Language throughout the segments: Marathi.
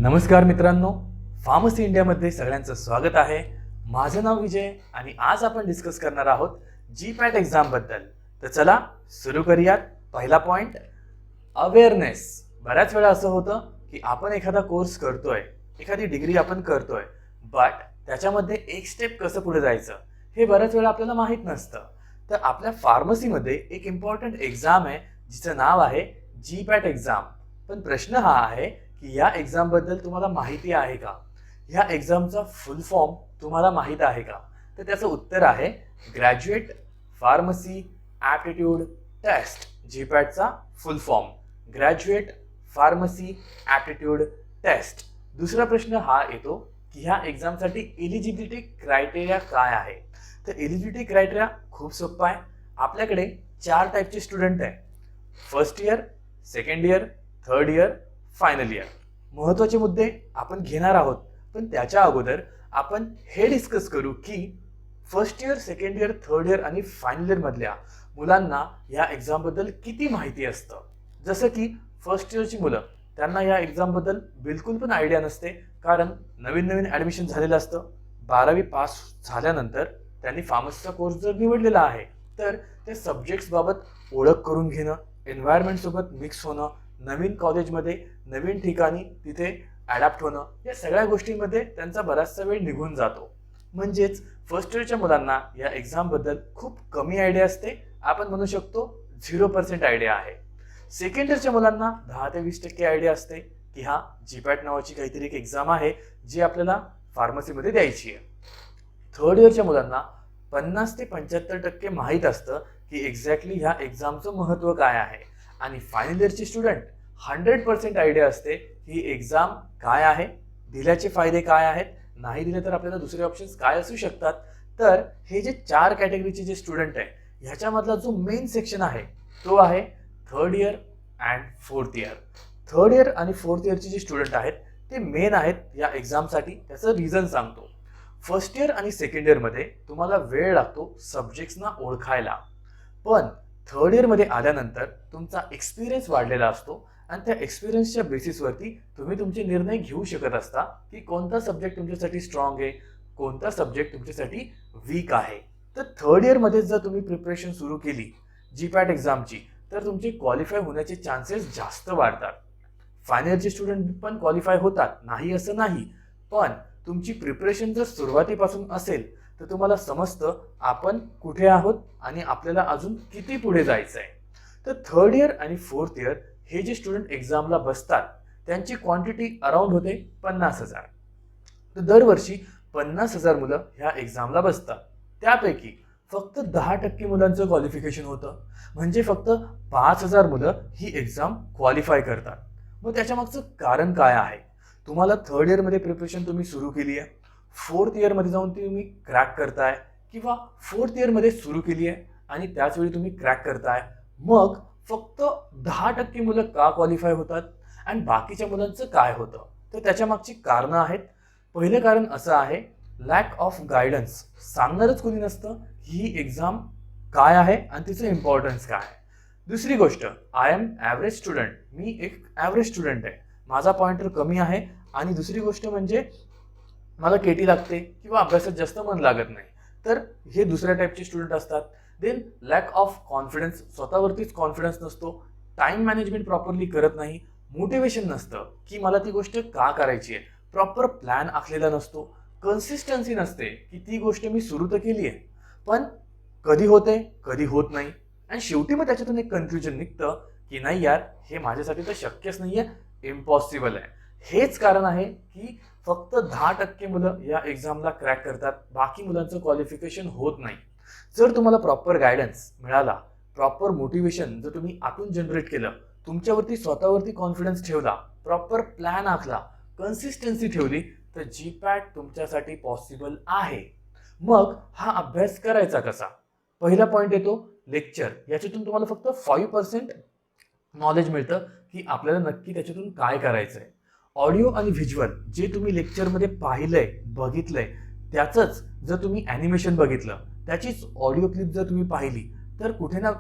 नमस्कार मित्रांनो, फार्मसी इंडियामध्ये सगळ्यांचं स्वागत आहे. माझं नाव विजय आणि आज आपण डिस्कस करणार आहोत जीपॅट एक्झाम बद्दल. तर चला सुरू करूयात. पहिला पॉइंट, अवेअरनेस. बऱ्याच वेळा असं होतं की आपण एखादा कोर्स करतोय, एखादी डिग्री आपण करतोय, बट त्याच्यामध्ये एक स्टेप कसं पुढे जायचं हे बऱ्याच वेळा आपल्याला माहीत नसतं. तर आपल्या फार्मसीमध्ये एक इम्पॉर्टंट एक्झाम आहे जिचं नाव आहे जीपॅट एक्झाम. पण प्रश्न हा आहे की या एक्झाम बद्दल तुम्हाला माहिती आहे का? ह्या एक्झामचा फुल फॉर्म तुम्हाला माहित आहे का? तर त्याचं उत्तर आहे ग्रॅज्युएट फार्मसी ॲप्टिट्यूड टेस्ट. जीपॅटचा full form graduate pharmacy aptitude test. दुसरा प्रश्न हा येतो की ह्या एक्झामसाठी एलिजिबिलिटी क्रायटेरिया काय आहे? तर एलिजिबिलिटी क्रायटेरिया खूप सोपा आहे. आपल्याकडे 4 टाईपचे स्टुडंट आहे: first year, second year, third year, final year. महत्त्वाचे मुद्दे आपण घेणार आहोत, पण त्याच्या अगोदर आपण हे डिस्कस करू की first year, second year, third year आणि फायनल इयर मधल्या मुलांना या एक्झाम बद्दल किती माहिती असतं. जसं की फर्स्ट इयरची मुलं, त्यांना या एक्झाम बद्दल बिलकुल पण आयडिया नसते, कारण नवीन नवीन ॲडमिशन झालेलं असतं. 12वी पास झाल्यानंतर त्यांनी फार्मसीचा कोर्स जर निवडलेला आहे तर त्या सब्जेक्ट्स बाबत ओळख करून घेणं, एन्व्हायरमेंट सोबत मिक्स होणं, नवीन कॉलेजमध्ये नवीन ठिकाणी तिथे ॲडॅप्ट होणं, या सगळ्या गोष्टींमध्ये त्यांचा बराचसा वेळ निघून जातो. म्हणजेच फर्स्ट इयरच्या मुलांना या एक्झामबद्दल खूप कमी आयडिया असते. आपण म्हणू शकतो 0% आयडिया आहे. सेकंड इयरच्या मुलांना 10 ते 20% आयडिया असते की हा जीपॅट नावाची काहीतरी एक एक्झाम आहे जी आपल्याला फार्मसीमध्ये द्यायची आहे. थर्ड इयरच्या मुलांना 50 ते 75% माहीत असतं की एक्झॅक्टली ह्या एक्झामचं महत्त्व काय आहे. आणि फायनल इयरचे स्टुडंट 100% आयडिया असते ही एक्झाम काय आहे, दिल्याचे फायदे काय आहेत, नाही दिले तर आपल्याला दुसरे ऑप्शन्स काय असू शकतात. तर हे जे 4 कॅटेगरीचे जे स्टुडंट आहे ह्याच्यामधला जो मेन सेक्शन आहे तो आहे third year and fourth year. Third year आणि फोर्थ इयरचे जे स्टुडंट आहेत ते मेन आहेत या एक्झामसाठी. त्याचं रिझन सांगतो. फर्स्ट इयर आणि सेकंड इयरमध्ये तुम्हाला वेळ लागतो सब्जेक्ट्सना ओळखायला, पण थर्ड इयरमध्ये आल्यानंतर तुमचा एक्सपिरियन्स वाढलेला असतो आणि त्या एक्सपिरियन्सच्या बेसिसवरती तुम्ही तुमचे निर्णय घेऊ शकत असता की कोणता सब्जेक्ट तुमच्यासाठी स्ट्रॉंग आहे, कोणता सब्जेक्ट तुमच्यासाठी वीक आहे. तर थर्ड इयरमध्ये जर तुम्ही प्रिपरेशन सुरू केली जीपॅट एक्झामची तर तुमचे क्वालिफाय होण्याचे चान्सेस जास्त वाढतात. फायनल इयरचे स्टुडंट पण क्वालिफाय होतात, नाही असं नाही, पण तुमची प्रिपरेशन जर सुरुवातीपासून असेल तर तुम्हाला समजतं आपण कुठे आहोत आणि आपल्याला अजून किती पुढे जायचं आहे. तर थर्ड इयर आणि फोर्थ इयर हे जे स्टुडंट एक्झामला बसतात त्यांची क्वांटिटी अराउंड होते 50,000. तर दरवर्षी 50,000 मुलं ह्या एक्झामला बसतात. त्यापैकी फक्त 10% मुलांचं क्वालिफिकेशन होतं. म्हणजे फक्त 5,000 मुलं ही एक्झाम क्वालिफाय करतात. मग त्याच्यामागचं कारण काय आहे? तुम्हाला थर्ड इयरमध्ये प्रिपरेशन तुम्ही सुरू केली आहे, फोर्थ इयरमध्ये जाऊन तुम्ही क्रॅक करताय, किंवा फोर्थ इयरमध्ये सुरू केली आहे आणि त्याचवेळी तुम्ही क्रॅक करताय. मग फक्त 10% मुलं का क्वालिफाय होतात आणि बाकीच्या मुलांचं काय होतं? तर त्याच्या मागची कारणं आहेत. पहिलं कारण असं आहे, लॅक ऑफ गायडन्स. सांगणारच कोणी नसतं ही एक्झाम काय आहे आणि तिचं इम्पॉर्टन्स काय आहे. दुसरी गोष्ट, आय एम ॲव्हरेज स्टुडंट. मी एक ॲव्हरेज स्टुडंट आहे, माझा पॉइंटर कमी आहे. आणि दुसरी गोष्ट म्हणजे मला केटी लागते किंवा अभ्यासात जास्त मन लागत नाही. तर हे दुसऱ्या टाईपचे स्टुडंट असतात. Then lack of confidence. स्वतःवरतीच कॉन्फिडन्स नसतो, टाइम मॅनेजमेंट प्रॉपरली करत नाही, मोटिवेशन नसतं की मला ती गोष्ट का करायची आहे, प्रॉपर प्लॅन आखलेला नसतो, कन्सिस्टन्सी नसते की ती गोष्ट मी सुरू तर केली आहे पण कधी होते कधी होत नाही. आणि शेवटी मग त्याच्यातून एक कन्फ्युजन निघतं की नाही यार, हे माझ्यासाठी तर शक्यच नाही आहे, इम्पॉसिबल आहे. हेच कारण आहे की फक्त 10% मुलं या एक्झामला क्रॅक करतात, बाकी मुलांचं क्वालिफिकेशन होत नाही. जर तुम्हाला प्रॉपर गायडन्स मिळाला, प्रॉपर मोटिवेशन जर तुम्ही आतून जनरेट केलं, तुमच्यावरती स्वतःवरती कॉन्फिडन्स ठेवला, प्रॉपर प्लॅन आखला, कन्सिस्टन्सी ठेवली, तर जीपॅट तुमच्यासाठी पॉसिबल आहे. मग हा अभ्यास करायचा कसा? पहिला पॉईंट येतो लेक्चर. याच्यातून तुम्हाला फक्त 5% नॉलेज मिळतं की आपल्याला नक्की त्याच्यातून काय करायचं आहे. ऑडिओ आणि व्हिज्युअल जे तुम्ही लेक्चरमध्ये पाहिलंय, बघितलंय, त्याचंच जर तुम्ही ॲनिमेशन बघितलं, त्याचीच ऑडिओ क्लिप जर तुम्ही पाहिली तर कुठे ना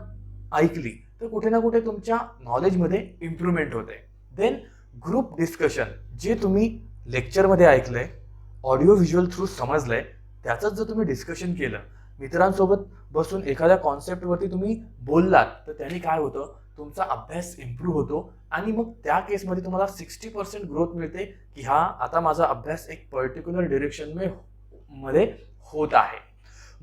ऐकली तर कुठे ना कुठे तुमच्या नॉलेजमध्ये इम्प्रूव्हमेंट होते. देन ग्रुप डिस्कशन, जे तुम्ही लेक्चरमध्ये ऐकलंय, ऑडिओ व्हिज्युअल थ्रू समजलंय, त्याचंच जर तुम्ही डिस्कशन केलं, मित्रांसोबत बसून एखाद्या कॉन्सेप्टवरती तुम्ही बोललात, तर त्याने काय होतं, तुमचा अभ्यास इम्प्रूव्ह होतो आणि मग त्या केसमध्ये तुम्हाला 60% ग्रोथ मिळते की हा आता माझा अभ्यास एक पर्टिक्युलर डिरेक्शन मध्ये होत आहे.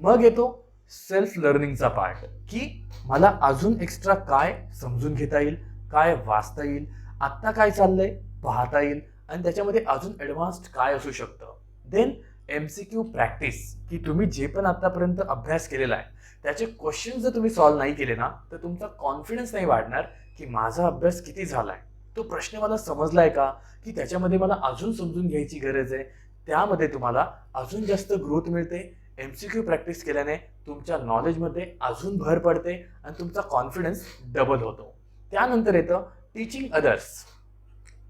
मग येतो सेल्फ लर्निंगचा पार्ट, की मला अजून एक्स्ट्रा काय समजून घेता येईल, काय वाचता येईल, आत्ता काय चाललंय पाहता येईल आणि त्याच्यामध्ये अजून ॲडव्हान्स्ड काय असू शकतं. देन MCQ प्रॅक्टिस, की तुम्ही जे पण आतापर्यंत अभ्यास केलेला आहे त्याचे क्वेश्चन जर तुम्ही सॉल्व्ह नाही केले ना, तर तुमचा कॉन्फिडन्स नाही वाढणार की माझा अभ्यास किती झालाय, तो प्रश्न मला समजलाय का, की त्याच्यामध्ये मला अजून समजून घ्यायची गरज आहे. त्यामध्ये तुम्हाला अजून जास्त ग्रोथ मिळते. MCQ प्रॅक्टिस केल्याने तुमच्या नॉलेजमध्ये अजून भर पडते आणि तुमचा कॉन्फिडन्स डबल होतो. त्यानंतर येतं टीचिंग अदर्स.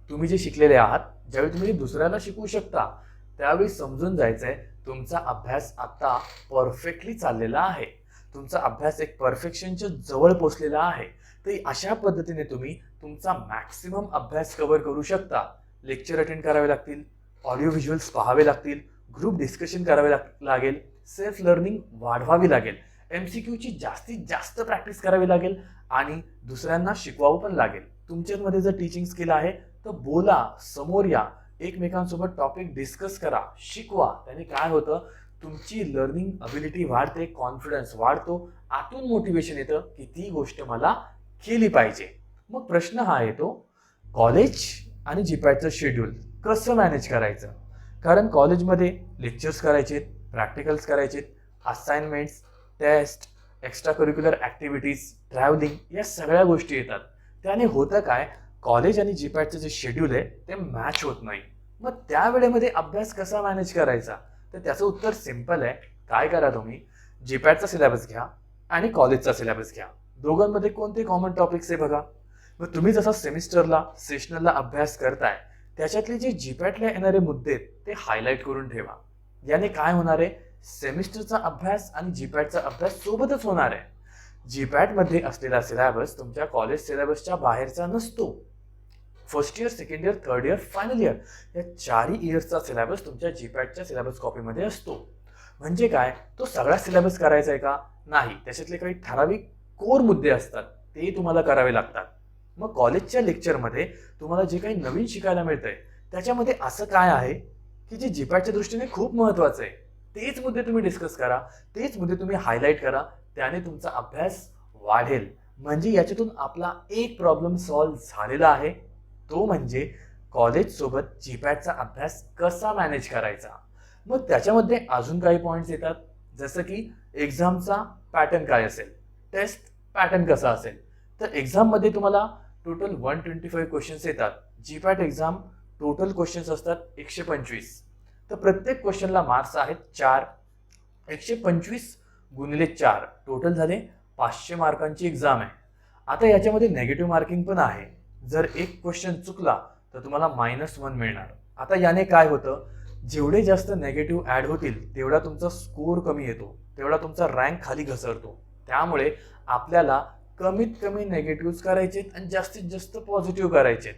तुम्ही जे शिकलेले आहात, ज्यावेळी तुम्ही दुसऱ्याला शिकवू शकता, त्यावेळी समजून जायचंय तुमचा अभ्यास आता परफेक्टली चाललेला आहे, तुमचा अभ्यास एक परफेक्शनच्या जवळ पोहोचलेला आहे. तर अशा पद्धतीने तुम्ही तुमचा मॅक्सिमम अभ्यास कव्हर करू शकता. लेक्चर अटेंड करावे लागतील, ऑडिओ व्हिज्युअल्स पाहावे लागतील, ग्रुप डिस्कशन करावे लागेल, सेल्फ लर्निंग वाढवावी लागेल, MCQची जास्तीत जास्त प्रॅक्टिस करावी लागेल आणि दुसऱ्यांना शिकवावं पण लागेल. तुमच्यामध्ये जर टीचिंग स्किल आहे तर बोला, समोर या, एकमेकांसोबत टॉपिक डिस्कस करा, शिकवा. त्याने काय होतं, तुमची लर्निंग अबिलिटी वाढते, कॉन्फिडन्स वाढतो, आतून मोटिवेशन येतं की ती गोष्ट मला केली पाहिजे. मग प्रश्न हा येतो, कॉलेज आणि जीपॅटचं शेड्यूल कसं मॅनेज करायचं. कारण कॉलेजमध्ये लेक्चर्स करायचेत, प्रॅक्टिकल्स करायचेत, assignments, test, extra curricular activities, travelling, या सगळ्या गोष्टी येतात. त्याने होतं काय, कॉलेज आणि जीपॅटचं जे शेड्यूल आहे ते मॅच होत नाही. मग त्या वेळेमध्ये अभ्यास कसा मॅनेज करायचा, तर त्याचं उत्तर सिम्पल आहे. काय करा, तुम्ही जीपॅटचा सिलेबस घ्या आणि कॉलेजचा सिलेबस घ्या. दोघांमध्ये कोणते कॉमन टॉपिक्स आहे बघा. मग तुम्ही जसा सेमिस्टरला, सेशनलला अभ्यास करताय, त्याच्यातले जे जीपॅटला येणारे मुद्दे ते हायलाईट करून ठेवा. याने काय होणार आहे, सेमिस्टरचा अभ्यास आणि जीपॅटचा अभ्यास सोबतच होणार आहे. जीपॅटमध्ये असलेला सिलेबस तुमच्या कॉलेज सिलेबसच्या बाहेरचा नसतो. First year, second year, third year, final year, या 4 इयर्सचा सिलेबस तुमच्या जीपॅटच्या सिलेबस कॉपीमध्ये असतो. म्हणजे काय, तो सगळा सिलेबस करायचा आहे का, नाही, त्याच्यातले काही ठराविक कोर मुद्दे असतात ते तुम्हाला करावे लागतात. मग कॉलेजच्या लेक्चरमध्ये तुम्हाला जे काही नवीन शिकायला मिळतंय त्याच्यामध्ये असं काय आहे की जे जीपॅटच्या दृष्टीने खूप महत्त्वाचं आहे, तेच मुद्दे तुम्ही डिस्कस करा, तेच मुद्दे तुम्ही हायलाईट करा. त्याने तुमचा अभ्यास वाढेल. म्हणजे याच्यातून आपला एक प्रॉब्लेम सॉल्व्ह झालेला आहे, तो म्हणजे कॉलेजसोबत जीपॅटचा अभ्यास कसा मॅनेज करायचा. मग त्याच्यामध्ये अजून काही पॉईंट्स येतात, जसं की एक्झामचा पॅटर्न काय असेल, टेस्ट पॅटर्न कसा असेल. तर एक्झाममध्ये तुम्हाला टोटल 125 क्वेश्चन्स येतात. जीपॅट एक्झाम टोटल क्वेश्चन्स असतात 125. तर प्रत्येक क्वेश्चनला मार्क्स आहेत 4. 125 गुणिले 4 टोटल झाले 500 मार्कांची एक्झाम आहे. आता याच्यामध्ये नेगेटिव्ह मार्किंग पण आहे. जर एक क्वेश्चन चुकला तर तुम्हाला -1 मिळणार. आता याने काय होतं, जेवढे जास्त नेगेटिव्ह ॲड होतील तेवढा तुमचा स्कोर कमी येतो, तेवढा तुमचा रँक खाली घसरतो. त्यामुळे आपल्याला कमीत कमी नेगेटिव्ह करायचे आणि जास्तीत जास्त पॉझिटिव्ह करायचे.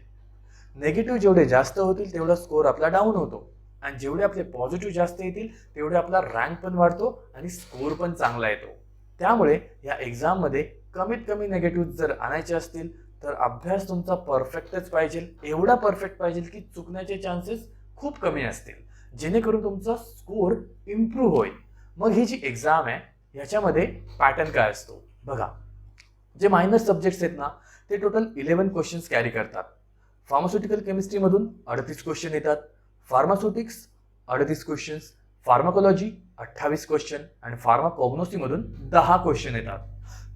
नेगेटिव्ह जेवढे जास्त होतील तेवढा स्कोर आपला डाऊन होतो आणि जेवढे आपले पॉझिटिव्ह जास्त येतील तेवढे आपला रँक पण वाढतो आणि स्कोर पण चांगला येतो. त्यामुळे या एक्झाममध्ये कमीत कमी नेगेटिव्ह जर आणायचे असतील तर अभ्यास तुमचा परफेक्टच पाहिजे, एवढा परफेक्ट पाहिजे की चुकण्याचे चान्सेस खूप कमी असतील, जेणेकरून तुमचा स्कोर इम्प्रूव्ह होईल. मग ही जी एक्झाम आहे याच्यामध्ये पॅटर्न काय असतो बघा. जे मायनर सब्जेक्ट्स आहेत ना, ते टोटल 11 क्वेश्चन्स कॅरी करतात. फार्मास्युटिकल केमिस्ट्रीमधून 38 क्वेश्चन येतात, फार्मास्युटिक्स 38 क्वेश्चन्स, फार्माकोलॉजी 28 क्वेश्चन आणि फार्माकोग्नोसीमधून 10 क्वेश्चन येतात.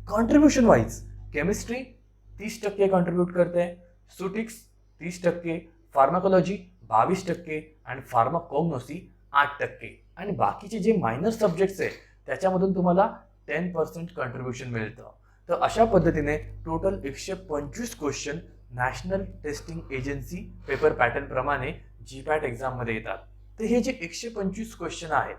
कॉन्ट्रीब्युशन वाईज केमिस्ट्री 30% कॉन्ट्रीब्यूट करते, सुटिक्स 30%, फार्माकोलॉजी 22% आणि फार्माकोग्नोसी 8% आणि बाकीचे जे मायनर सब्जेक्ट्स आहे त्याच्यामधून तुम्हाला 10% कॉन्ट्रीब्युशन मिळतं. तर अशा पद्धतीने total 125 question national testing agency paper pattern प्रमाणे जीपॅट एक्झाममध्ये येतात. तर हे जे 125 क्वेश्चन आहेत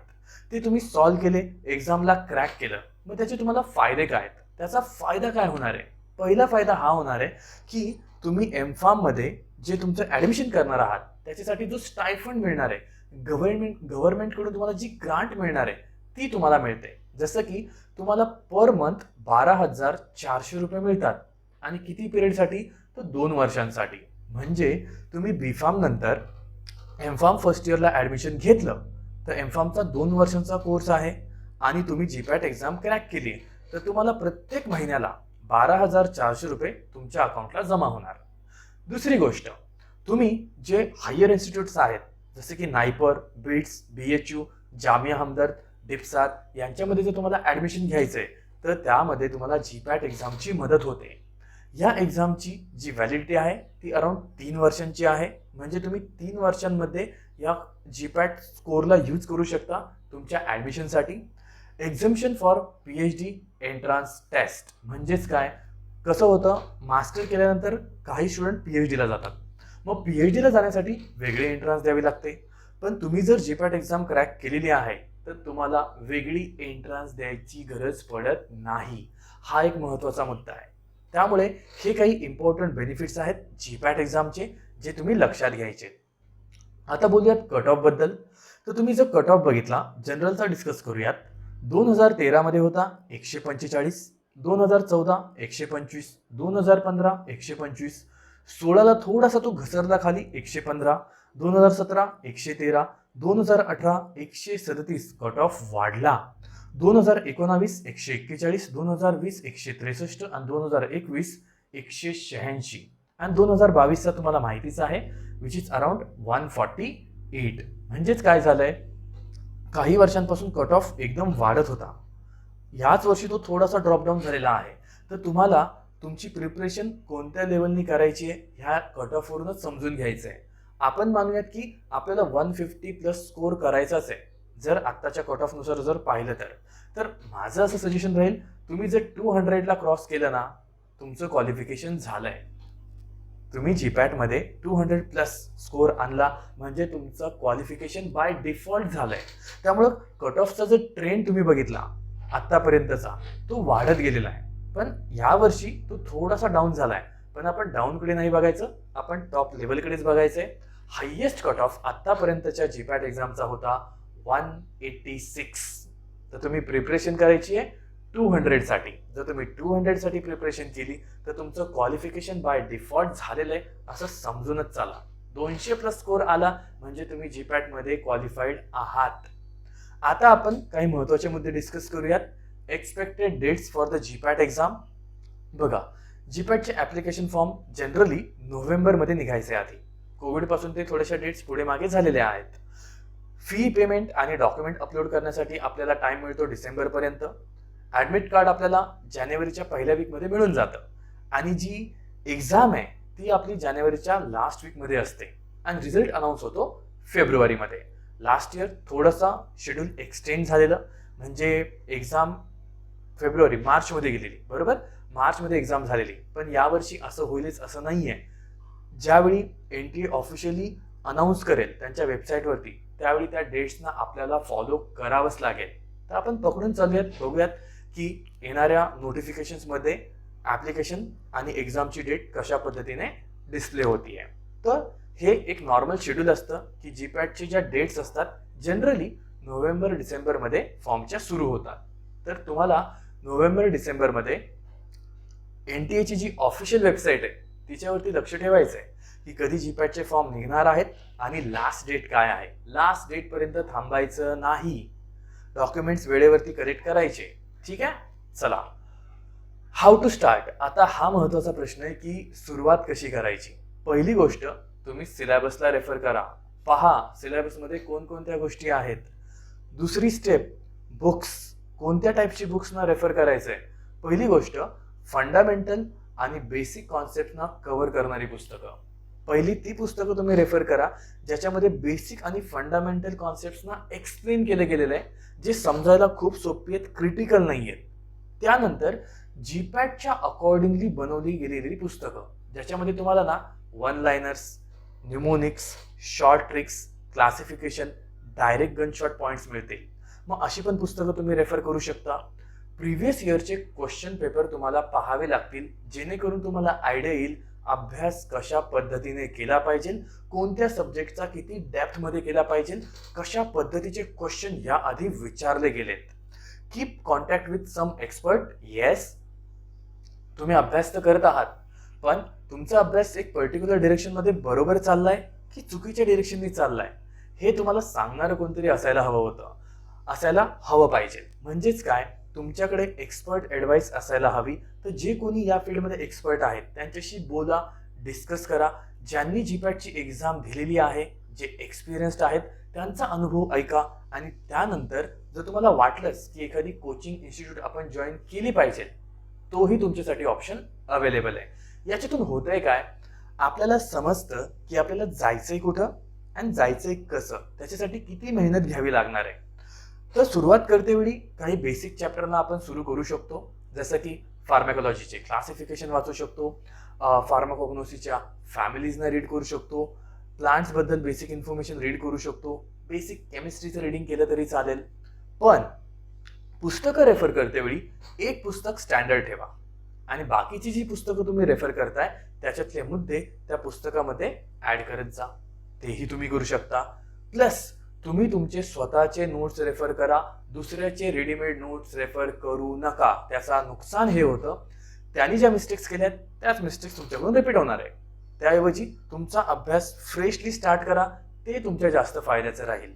ते तुम्ही सॉल्व्ह केले, एक्झामला क्रॅक केलं, मग त्याचे तुम्हाला फायदे काय आहेत, त्याचा फायदा काय होणार आहे. पहिला फायदा हा होणार आहे की तुम्ही एम-फार्म मध्ये जे तुमचं ऍडमिशन करणार आहात त्याच्यासाठी जो स्टायफंड मिळणार आहे, गव्हर्नमेंटकडून तुम्हाला जी ग्रांट मिळणार आहे ती तुम्हाला मिळते. जसं की तुम्हाला पर मंथ 12,400 रुपये मिळतात आणि किती पिरियडसाठी, तर 2 वर्षांसाठी. म्हणजे तुम्ही बी-फार्म नंतर एम-फार्म फर्स्ट इयरला ऍडमिशन घेतलं तर एम-फार्मचा 2 वर्षांचा कोर्स आहे आणि तुम्ही जीपॅट एक्झाम क्रॅक केली तर तुम्हाला प्रत्येक महिन्याला 12,400 रुपये तुमच्या अकाउंटला जमा होणार. दुसरी गोष्ट, तुम्ही जे हायर इन्स्टिट्यूट्स आहेत जसे की नायपर, बिट्स, BHU, जामिया हमदर्द, डिप्सार यांच्यामध्ये जर तुम्हाला ऍडमिशन घ्यायचंय तर त्यामध्ये तुम्हाला जीपॅट एक्झामची मदत होते. या एक्झामची जी व्हॅलिडिटी आहे ती अराउंड 3 वर्षांची आहे. म्हणजे तुम्ही 3 वर्षांमध्ये या जीपॅट स्कोरला यूज करू शकता तुमच्या ऍडमिशनसाठी. एक्झम्पशन फॉर PhD एंट्रान्स टेस्ट म्हणजेच काय, कसं होतं, मास्टर केल्यानंतर काही स्टुडंट PhD ला जातात. मग PhD ला जाण्यासाठी वेगळी एंट्रान्स द्यावी लागते. पण तुम्ही जर जीपॅट एक्झाम क्रॅक केलेली आहे तर तुम्हाला वेगळी एंट्रान्स द्यायची गरज पडत नाही. हा एक महत्त्वाचा मुद्दा आहे. त्यामुळे हे काही इम्पॉर्टंट बेनिफिट्स आहेत जीपॅट एक्झामचे जे तुम्ही लक्षात घ्यायचे. आता बोलूयात कट ऑफ बद्दल. तर तुम्ही जर कट ऑफ बघितला, जनरलचा डिस्कस करूयात. 2013 मध्ये होता 145, 2014 125, 2015 125, 16ला थोडासा तो घसरला खाली 115, 2017 113, 2018 137 कट ऑफ वाढला, 2019 141, 2020 163 आणि 2021 186 आणि 2022चा तुम्हाला माहितीच आहे विच इज अराउंड 148. म्हणजेच काय झालंय, काही वर्षांपासून कट ऑफ एकदम वाढत होता. याच वर्षी तो थोडासा ड्रॉपडाऊन झालेला आहे. तर तुम्हाला तुमची प्रिपरेशन कोणत्या लेवलनी करायची आहे ह्या कट ऑफवरूनच समजून घ्यायचं आहे. आपण मानूयात की आपल्याला 150 प्लस स्कोर करायचाच आहे जर आत्ताच्या कट ऑफनुसार जर पाहिलं तर माझं असं सजेशन राहील, तुम्ही जर 200ला क्रॉस केलं ना तुमचं क्वालिफिकेशन झालंय. तुम्ही जीपॅटमध्ये 200 प्लस स्कोर आणला म्हणजे तुमचं क्वालिफिकेशन बाय डिफॉल्ट झालंय. त्यामुळं कट ऑफचा जर ट्रेंड तुम्ही बघितला आत्तापर्यंतचा तो वाढत गेलेला आहे. पण यावर्षी तो थोडासा डाऊन झालाय. पण आपण डाऊनकडे नाही बघायचं, आपण टॉप लेवलकडेच बघायचंय. हायेस्ट कट ऑफ आत्तापर्यंतच्या जीपॅट एक्झामचा होता 186. तर तुम्ही प्रिपरेशन करायची आहे 200 साठी. जर तुम्ही 200 साठी प्रिपरेशन केली तर तुमचं क्वालिफिकेशन बाय डिफॉल्ट झालेलं आहे असं समजूनच चाला. 200 प्लस स्कोर आला म्हणजे तुम्ही जीपॅट मध्ये क्वालिफाईड आहात. आता आपण काही महत्त्वाचे मुद्दे डिस्कस करूयात. Expected dates for the GPAT exam. बघा, जीपॅटचे ऍप्लिकेशन फॉर्म जनरली नोव्हेंबरमध्ये निघायचे आधी. कोविडपासून ते थोड्याशा डेट्स पुढे मागे झालेल्या आहेत. फी पेमेंट आणि डॉक्युमेंट अपलोड करण्यासाठी आपल्याला टाइम मिळतो डिसेंबरपर्यंत. ऍडमिट कार्ड आपल्याला जानेवारीच्या पहिल्या वीकमध्ये मिळून जातं आणि जी एक्झाम आहे ती आपली जानेवारीच्या लास्ट वीकमध्ये असते आणि रिझल्ट अनाऊन्स होतो फेब्रुवारीमध्ये. लास्ट इयर थोडासा शेड्यूल एक्सटेंड झालेलं, म्हणजे एक्झाम मार्चमध्ये गेलेली, बरोबर, मार्चमध्ये एक्झाम झालेली. पण यावर्षी असं होईलच असं नाहीये. ज्यावेळी NTA ऑफिशियली अनाऊन्स करेल त्यांच्या वेबसाईटवरती त्यावेळी त्या डेट्सना आपल्याला फॉलो करावंच लागेल. तर आपण पकडून चालूयात, बघूयात की येणाऱ्या नोटिफिकेशन्समध्ये ऍप्लिकेशन आणि एक्झामची डेट कशा पद्धतीने डिस्प्ले होतीये. तर हे एक नॉर्मल शेड्यूल असतं की जीपॅटचे ज्या डेट्स असतात जनरली नोव्हेंबर डिसेंबरमध्ये फॉर्मच्या सुरू होतात. तर तुम्हाला नोव्हेंबर डिसेंबरमध्ये NTA ची जी ऑफिशियल वेबसाईट आहे तिच्यावरती लक्ष ठेवायचं आहे की कधी जीपॅटचे फॉर्म निघणार आहेत आणि लास्ट डेट काय आहे. लास्ट डेट पर्यंत थांबायचं नाही. डॉक्युमेंट्स वेळेवरती करेक्ट करायचे. ठीक आहे, चला हाऊ टू स्टार्ट. आता हा महत्वाचा प्रश्न आहे की सुरुवात कशी करायची. पहिली गोष्ट, तुम्ही सिलेबसला रेफर करा, पहा सिलेबसमध्ये कोणकोणत्या गोष्टी आहेत. दुसरी स्टेप, बुक्स, कोणत्या टाईपची बुक्सना रेफर करायचंय. पहिली गोष्ट, फंडामेंटल आणि बेसिक कॉन्सेप्टना कव्हर करणारी पुस्तकं. पहिली ती पुस्तकं तुम्ही रेफर करा ज्याच्यामध्ये बेसिक आणि फंडामेंटल कॉन्सेप्ट्सना एक्सप्लेन केलं गेलेलं आहे, जे समजायला खूप सोपी आहेत, क्रिटिकल नाही आहेत. त्यानंतर जीपॅटच्या अकॉर्डिंगली बनवली गेलेली पुस्तकं ज्याच्यामध्ये तुम्हाला ना one liners, mnemonics, short tricks, classification, direct gunshot points मिळतील. मग अशी पण पुस्तकं तुम्ही रेफर करू शकता. प्रिव्हियस इयरचे क्वेश्चन पेपर तुम्हाला पाहावे लागतील जेणेकरून तुम्हाला आयडिया येईल अभ्यास कशा पद्धतीने केला पाहिजे, कोणत्या सब्जेक्टचा किती डेप्थ मध्ये केला पाहिजे, कशा पद्धतीचे क्वेश्चन या आधी विचारले गेलेत. Keep contact with some expert. Yes, तुम्ही अभ्यास तर करत आहात, पण तुमचा अभ्यास एक पर्टिक्युलर डिरेक्शन मध्ये बरोबर चाललाय की चुकीच्या डिरेक्शनने चाललाय हे तुम्हाला सांगणारं कोणतरी असायला हवं पाहिजे. म्हणजेच काय, तुमच्याकडे एक्सपर्ट ॲडवाइस असायला हवी. तर जे कोणी या फील्डमध्ये एक्सपर्ट आहेत त्यांच्याशी बोला, डिस्कस करा. ज्यांनी जीपॅटची एक्झाम दिलेली आहे, जे एक्सपिरियन्स्ड आहेत त्यांचा अनुभव ऐका. आणि त्यानंतर जर तुम्हाला वाटलंच की एखादी कोचिंग इन्स्टिट्यूट आपण जॉईन केली पाहिजे, तोही तुमच्यासाठी ऑप्शन अवेलेबल आहे. याच्यातून होतंय काय, आपल्याला समजतं की आपल्याला जायचंय कुठं आणि जायचंय कसं, त्याच्यासाठी किती मेहनत घ्यावी लागणार आहे. तर सुरुवात करते वेळी काही बेसिक चॅप्टरना आपण सुरू करू शकतो. जसं की फार्माकोलॉजीचे क्लासिफिकेशन वाचू शकतो, फार्माकोग्नोसीच्या फॅमिलीजना रीड करू शकतो, प्लांट्स बद्दल बेसिक इन्फॉर्मेशन रीड करू शकतो, बेसिक केमिस्ट्रीचं रीडिंग केलं तरी चालेल. पण पुस्तकं रेफर करते वेळी एक पुस्तक स्टँडर्ड ठेवा आणि बाकीची जी पुस्तकं तुम्ही रेफर करताय त्याच्यातले मुद्दे त्या पुस्तकामध्ये ऍड करत जा. तेही तुम्ही करू शकता. प्लस तुम्ही तुमचे स्वतःचे नोट्स रेफर करा, दुसऱ्याचे रेडीमेड नोट्स रेफर करू नका. त्याचा नुकसान हे होतं, त्यांनी ज्या मिस्टेक्स केल्यात त्याच मिस्टेक्स तुमच्याकडून रिपीट होणार आहे. त्याऐवजी तुमचा अभ्यास फ्रेशली स्टार्ट करा, ते तुमच्या जास्त फायद्याचं राहील.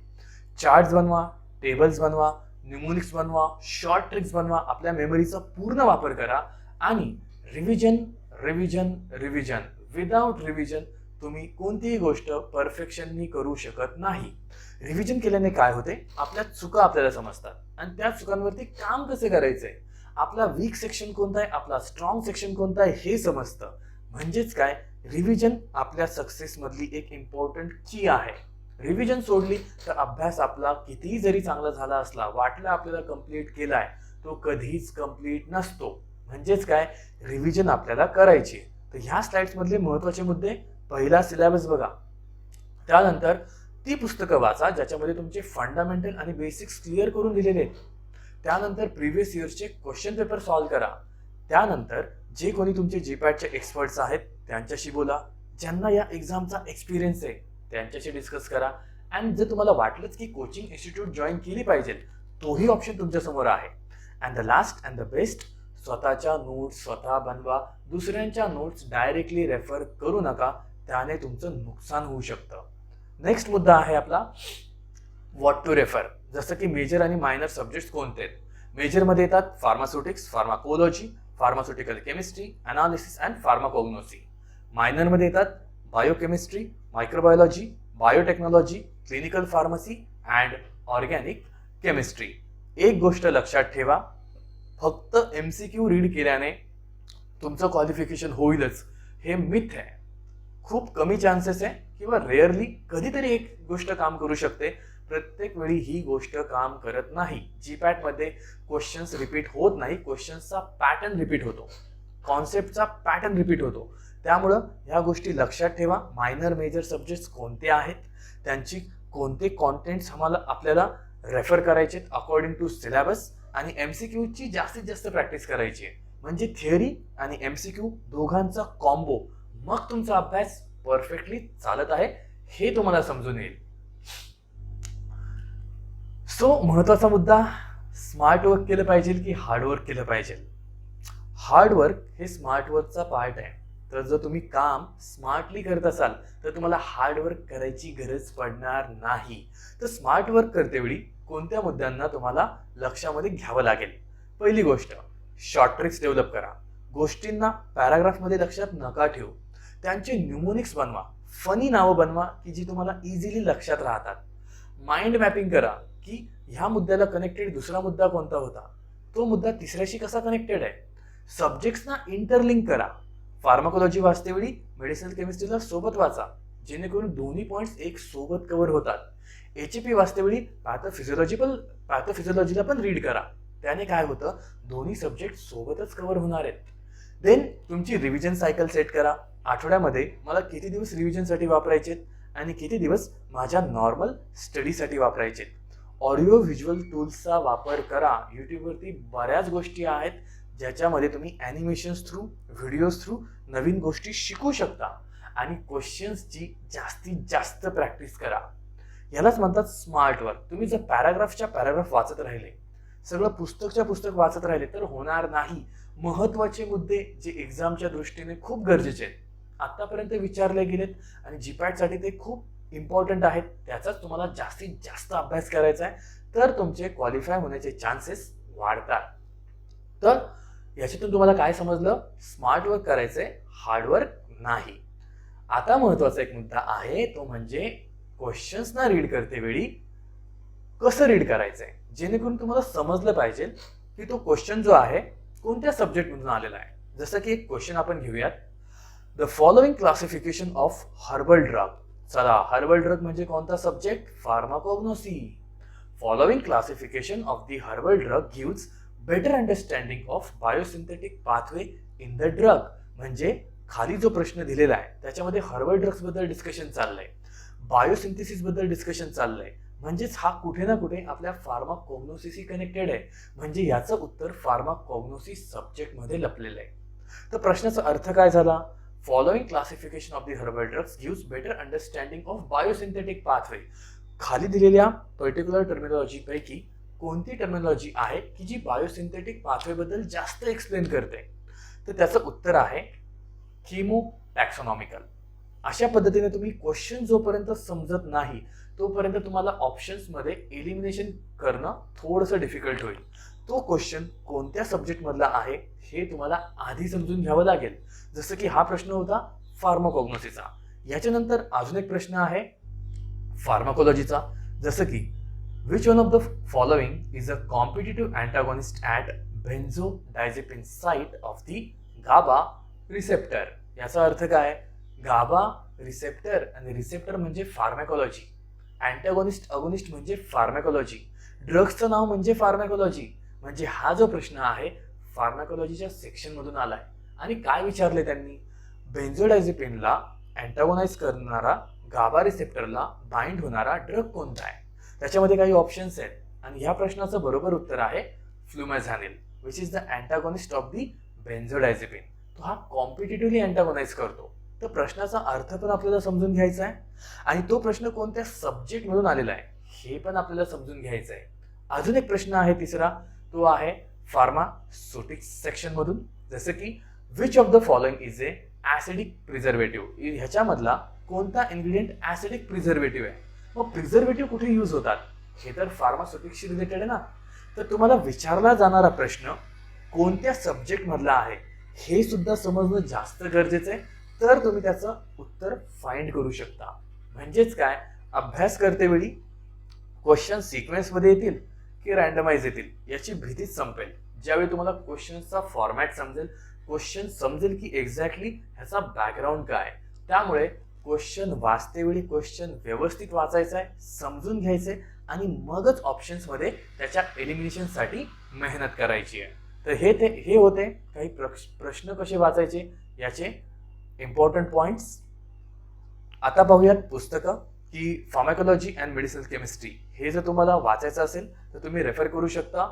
चार्ट्स बनवा, टेबल्स बनवा, न्यूमोनिक्स बनवा, शॉर्ट ट्रिक्स बनवा. आपल्या मेमरीचा पूर्ण वापर करा आणि revision revision revision. Without revision तुम्ही कोणतीही गोष्ट परफेक्शननी करू शकत नाही. रिव्हिजन केल्याने काय होते, आपल्या चुका आपल्याला समजतात आणि त्या चुकांवरती काम कसे करायचंय, आपला वीक सेक्शन कोणता आहे, आपला स्ट्रॉंग सेक्शन कोणता आहे हे समजतं. म्हणजेच काय, रिव्हिजन आपल्या सक्सेस मधली एक इम्पॉर्टंट की आहे. रिव्हिजन सोडली तर अभ्यास आपला कितीही जरी चांगला झाला असला, वाटलं आपल्याला कंप्लीट केलाय, तो कधीच कंप्लीट नसतो. म्हणजेच काय, रिव्हिजन आपल्याला करायची. तर ह्या स्लाइड्स मधले महत्वाचे मुद्दे, पहिला सिलेबस बघा, त्यानंतर ती पुस्तकं वाचा ज्याच्यामध्ये तुमचे फंडामेंटल आणि बेसिक्स क्लिअर करून दिलेले आहेत. त्यानंतर प्रिव्हियस इयर्सचे क्वेश्चन पेपर सॉल्व्ह करा. त्यानंतर जे कोणी तुमचे जीपॅटचे एक्सपर्ट्स आहेत त्यांच्याशी बोला, ज्यांना या एक्झामचा एक्सपिरियन्स आहे त्यांच्याशी डिस्कस करा. अँड जर तुम्हाला वाटलंच की कोचिंग इन्स्टिट्यूट जॉईन केली पाहिजे, तोही ऑप्शन तुमच्यासमोर आहे. And the last and the best, स्वतःच्या नोट्स स्वतः बनवा. दुसऱ्यांच्या नोट्स डायरेक्टली रेफर करू नका, त्याने तुमचं नुकसान होऊ शकतं. नेक्स्ट मुद्दा आहे आपला व्हॉट टू रेफर. जसं की मेजर आणि मायनर सब्जेक्ट्स कोणते आहेत. मेजरमध्ये येतात pharmaceutics, pharmacology, pharmaceutical chemistry, analysis and pharmacognosy. मायनरमध्ये येतात biochemistry, microbiology, biotechnology, clinical pharmacy and organic chemistry. एक गोष्ट लक्षात ठेवा, फक्त MCQ रीड केल्याने तुमचं क्वालिफिकेशन होईलच हे मिथ आहे. खूप कमी चान्सेस आहे किंवा रेअरली कधीतरी एक गोष्ट काम करू शकते, प्रत्येक वेळी ही गोष्ट काम करत नाही. जीपॅट मध्ये क्वेश्चन्स रिपीट होत नाही, क्वेश्चन्सचा पॅटर्न रिपीट होतो, कॉन्सेप्टचा पॅटर्न रिपीट होतो. त्यामुळं ह्या गोष्टी लक्षात ठेवा. मायनर मेजर सब्जेक्ट्स कोणते आहेत, त्यांची कोणते कॉन्टेंट्स आपल्याला रेफर करायचे अकॉर्डिंग टू सिलेबस, आणि MCQ ची जास्तीत जास्त प्रॅक्टिस करायची आहे. म्हणजे थिअरी आणि MCQ दोघांचा कॉम्बो, मग तुमचा अभ्यास परफेक्टली चालत आहे हे तुम्हाला समजून येईल. सो महत्वाचा मुद्दा, स्मार्ट वर्क केलं पाहिजे की हार्डवर्क केलं पाहिजे. हार्डवर्क हे स्मार्ट वर्कचा पार्ट आहे. तर जर तुम्ही काम स्मार्टली करत असाल तर तुम्हाला हार्डवर्क करायची गरज पडणार नाही. तर स्मार्ट वर्क करते वेळी कोणत्या मुद्द्यांना तुम्हाला लक्षामध्ये घ्यावं लागेल. पहिली गोष्ट, शॉर्ट ट्रिक्स डेव्हलप करा. गोष्टींना पॅराग्राफमध्ये लक्षात नका ठेवू, त्यांचे न्यूमोनिक्स बनवा, फनी नावं बनवा की जी तुम्हाला इझिली लक्षात राहतात. माइंड मॅपिंग करा की ह्या मुद्द्याला कनेक्टेड दुसरा मुद्दा कोणता होता, तो मुद्दा तिसऱ्याशी कसा कनेक्टेड आहे. सब्जेक्ट्सना इंटरलिंक करा. फार्माकोलॉजी वाचते वेळी मेडिसिनल केमिस्ट्रीला सोबत वाचा, जेणेकरून दोन्ही पॉईंट्स एक सोबत कव्हर होतात. HAP वाचते वेळी पॅथोफिजिओलॉजीला पण रीड करा. त्याने काय होतं, दोन्ही सब्जेक्ट सोबतच कव्हर होणार आहेत. देन तुमची रिव्हिजन सायकल सेट करा. आठवड्यामध्ये मला किती दिवस रिव्हिजनसाठी वापरायचे आणि किती दिवस माझ्या नॉर्मल स्टडीसाठी वापरायचे. ऑडिओ व्हिज्युअल टूल्सचा वापर करा. यूट्यूबवरती बऱ्याच गोष्टी आहेत ज्याच्यामध्ये तुम्ही ॲनिमेशन्स थ्रू, व्हिडिओज थ्रू नवीन गोष्टी शिकू शकता आणि क्वेश्चन्सची जास्तीत जास्त प्रॅक्टिस करा. यालाच म्हणतात स्मार्ट वर्क. तुम्ही जर पॅराग्राफच्या पॅराग्राफ वाचत राहिले, सगळं पुस्तकच्या पुस्तक वाचत राहिले तर होणार नाही. महत्त्वाचे मुद्दे जे एक्झामच्या दृष्टीने खूप गरजेचे आहेत, आतापर्यंत विचारले गेलेत आणि जीपॅटसाठी ते खूप इम्पॉर्टंट आहेत, त्याचाच तुम्हाला जास्तीत जास्त अभ्यास करायचा आहे, तर तुमचे क्वालिफाय होण्याचे चान्सेस वाढतात. तर याच्यातून तुम्हाला काय समजलं? स्मार्ट वर्क करायचंय, हार्डवर्क नाही. आता महत्वाचा एक मुद्दा आहे, तो म्हणजे क्वेश्चन्सना रीड करते वेळी कसं रीड करायचंय, जेणेकरून तुम्हाला समजलं पाहिजे की तो क्वेश्चन जो आहे कोणत्या सब्जेक्टमधून आलेला आहे. जसं की एक क्वेश्चन आपण घेऊयात, the following classification of herbal drug. चला, हर्बल ड्रग म्हणजे कोणता subject? Pharmacognosy. Following classification of the herbal drug gives better understanding of biosynthetic pathway in the drug. म्हणजे खाली जो प्रश्न दिलेला आहे त्याच्यामध्ये हर्बल ड्रग्स बद्दल डिस्कशन चाललंय, बायोसिंथेसिस बद्दल डिस्कशन चाललंय, म्हणजेच हा कुठे ना कुठे आपल्या फार्माकोग्नोसिसशी कनेक्टेड आहे. म्हणजे याचं उत्तर फार्माकोग्नोसिस सब्जेक्ट मध्ये लपलेलं आहे. तर प्रश्नाचा अर्थ काय झाला? Following classification of the herbal drugs gives better understanding of biosynthetic pathway. खाली दिलेल्या पर्टिक्युलर टर्मिनॉलॉजी पैकी कोणती टर्मिनॉलॉजी आहे की जी बायोसिंथेटिक पाथवे बद्दल जास्त एक्सप्लेन करते? तर त्याचं उत्तर आहे कीमोटॅक्सॉनॉमिकल. अशा पद्धतीने तुम्ही क्वेश्चन जोपर्यंत समजत नाही तोपर्यंत तुम्हाला ऑप्शन्समध्ये एलिमिनेशन करणं थोडंसं डिफिकल्ट होईल. तो क्वेश्चन कोणत्या सब्जेक्ट मधला आहे हे तुम्हाला आधी समजून घ्यावं लागेल. जसं की हा प्रश्न होता फार्माकोग्नोसीचा. याच्यानंतर अजून एक प्रश्न आहे फार्माकोलॉजीचा, जसं की which one of the following is a competitive antagonist at benzodiazepine site of the GABA receptor. याचा अर्थ काय? गाबा रिसेप्टर, आणि रिसेप्टर म्हणजे फार्मॅकोलॉजी, अँटागोनिस्ट अगोनिस्ट म्हणजे फार्मॅकोलॉजी, ड्रग्सचं नाव म्हणजे फार्मॅकोलॉजी. म्हणजे हा जो प्रश्न आहे फार्मॅकोलॉजीच्या सेक्शन मधून आलाय. आणि काय विचारले त्यांनी? बेन्झोडायझेपिनला अँटागोनाइज करणारा, गाबा रिसेप्टरला बाइंड होणारा ड्रग कोणता आहे? त्याच्यामध्ये काही ऑप्शन्स आहेत आणि ह्या प्रश्नाचं बरोबर उत्तर आहे flumazenil, which is the antagonist of the benzodiazepine. तो हा कॉम्पिटिटिव्हली अँटागोनाइज करतो. तर प्रश्नाचा अर्थ पण आपल्याला समजून घ्यायचा आहे आणि तो प्रश्न कोणत्या सब्जेक्ट मधून आलेला आहे हे पण आपल्याला समजून घ्यायचं आहे. अजून एक प्रश्न आहे तिसरा, तो आहे फार्मास्युटिक्स सेक्शन मधून, जसं की which of the following is a acidic preservative. ह्याच्यामधला कोणता इन्ग्रेडियंट ऍसिडिक प्रिझर्वेटिव्ह आहे? मग प्रिझर्वेटिव्ह कुठे यूज होतात? हे तर फार्मास्युटिक्सशी रिलेटेड आहे ना. तर तुम्हाला विचारला जाणारा प्रश्न कोणत्या सब्जेक्ट मधला आहे हे सुद्धा समजणं जास्त गरजेचं आहे, तर तुम्ही त्याचं उत्तर फाइंड करू शकता. म्हणजेच काय, अभ्यास करतेवेळी क्वेश्चन सिक्वेन्समध्ये येतील की रँडमाइज येतील याची भीतीच संपेल ज्यावेळी तुम्हाला क्वेश्चनचा फॉर्मॅट समजेल, क्वेश्चन समजेल की एक्झॅक्टली ह्याचा बॅकग्राऊंड काय. त्यामुळे क्वेश्चन वाचतेवेळी क्वेश्चन व्यवस्थित वाचायचा आहे, समजून घ्यायचे आणि मगच ऑप्शन्समध्ये त्याच्या एलिमिनेशनसाठी मेहनत करायची आहे. तर हे होते काही प्रश्न कसे वाचायचे याचे इम्पॉर्टंट पॉइंट्स. आता पाहूयात पुस्तकं की फार्माकोलॉजी अँड मेडिसिनल केमिस्ट्री. हे जर तुम्हाला वाचायचं असेल तर तुम्ही रेफर करू शकता